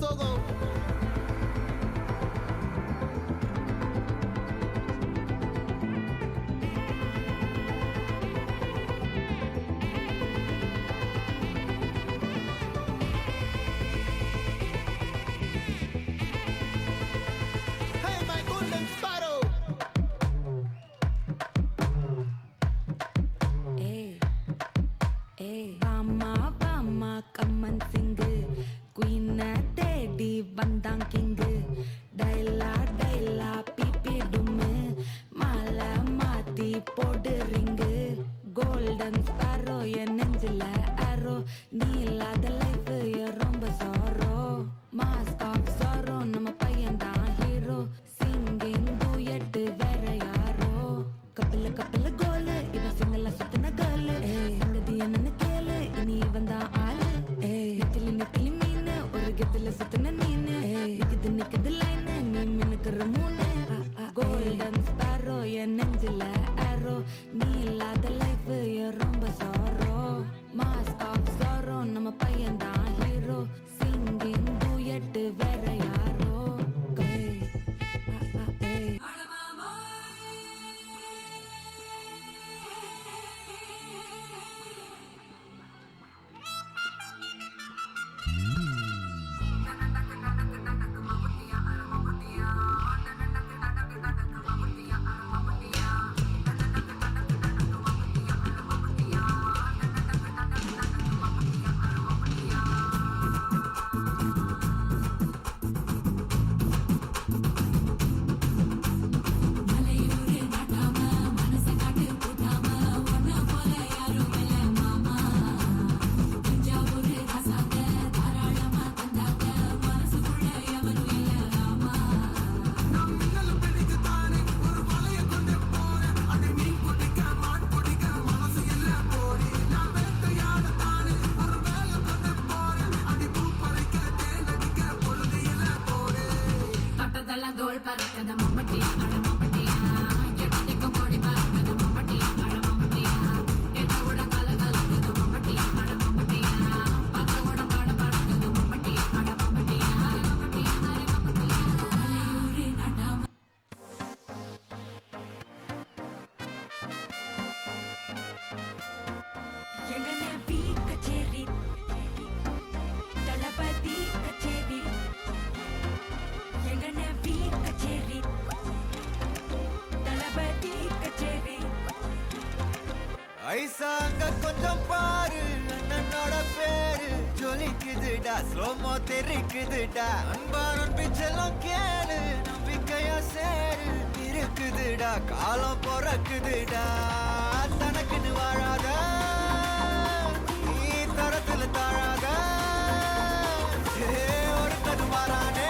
சோகம். Hey, my golden sparrow. வாமா கம்மன் சிங்கு குயின தேடி வந்தான் கிங்கு டைலா பிபி டும்மு மாலை மாத்தி போடு ரிங்கு கோல்டன் ஸ்பாரோ என் நெஞ்சில அரோ நீ இல்லாத லைஃப் ரொம்ப சாரோ மாஸ்க் ஆஃப் சாரோ நம்ம பையன் தான் ஹீரோ சிங்கிங் டூயட் வேற யாரோ கப்பல கோலு இவன் சிங்கல சுத்தின கேளு சங்கதி என்னன்னு கேளு இனி இவன் தான் ஆளு நெத்திலி மீனு ஒரு கெத்துல சுத்தின நீனு நிக்குது லைனு நீ மினுக்குற மூணு கோல்டன் ஸ்பாரோ என் நெஞ்சில அரோ நீ இல்லாத லைஃப் ரொம்ப சாரோ மாஸ்க் ஆஃப் சாரோ நம்ம பையன் தான் ஹீரோ சிங்கிங் டூயட் வேற யாரோ தோல் பறக்கத மம்மட்டியா அட மம்மட்டியா எட்டிக்கு கோடி பறக்கத மம்மட்டியா அட மம்மட்டியா எட்டோட கலகலக்கது மம்மட்டியா அட மம்மட்டியா பத்தோட பாட பறக்கது மம்மட்டியா அட மம்மட்டியா மம்மட்டியா மம்மட்டியா மலையூரி நடாம எங்கனே பீ கச்சேரி தளபதி கச்சேரி எங்கனே பீ கச்சேரி தளபதி கச்சேரி ஐசாங்க கொஞ்சம் பாரு அண்ணனோட பேரு ஜொலிக்குதுடா ஸ்லோமோ தெரிக்குதுடா அன்பாரன் பிச்செல்லாம் கேளு நம்பிக்கையா சேரு இருக்குதுடா காலம் பிறக்குதுடா தனக்குன்னு வாழாத நீ தரத்துல தாழாத ஒருத்தது மாறானே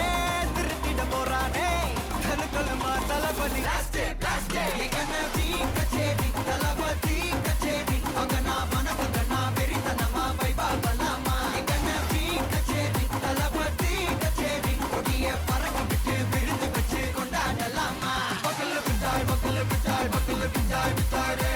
திருத்திட போறானே கலுமா தளபதி கச்சேரி தளபதி கச்சேரி அங்கனா மனசுகனா வெறித்தனமா வைபா பலாமா கச்சேரி தளபதி கச்சேரி கொடிய பறக்க விட்டு விழுந்து வச்சு கொண்டாடலாமா பக்கல விட்டாய் விட்டாரு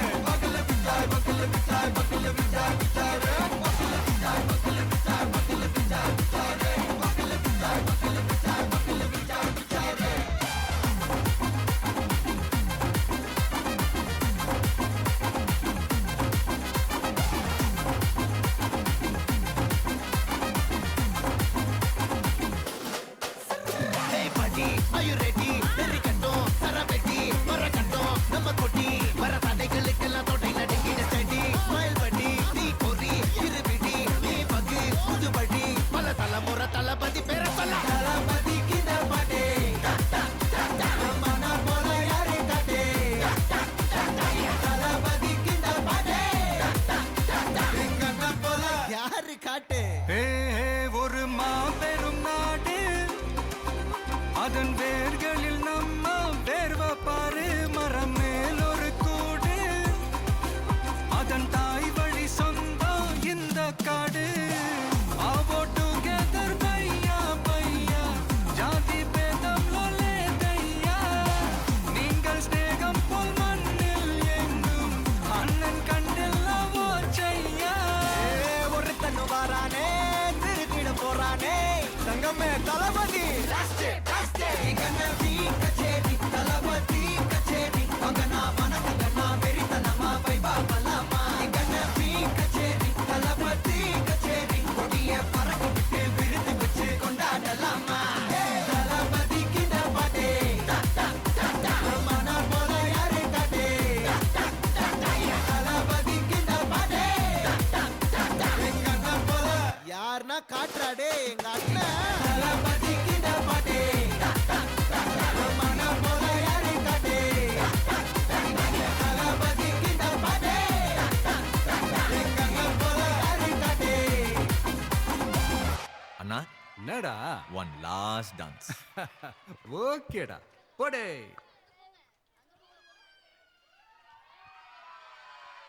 நம்ம தளபதி எங்கன வீ கச்சேரி தளபதி கச்சேரி அங்கனா வனக்கங்கனா வெறித்தனமா வைபா பலாமா எங்கன வீ கச்சேரி தளபதி கச்சேரி கொடிய பறக்க விட்டு விருது வச்சு கொண்டாடலாமா தளபதி கிட்ட பாட்டே மன போல யாரு காட்டே தளபதி கிட்ட பாட்டே எங்க அண்ணன் போல யாருன்னா காட்டுறாடே எங்க அண்ணன் தளபதி கிட்ட பாட்டே மன போல யாரு காட்டே தளபதி கிட்ட பாட்டே எங்க அண்ணன் போல யாரு காட்டே அண்ணா என்னடா ஒன் லாஸ்ட் டான்ஸ் ஓகேடா போடே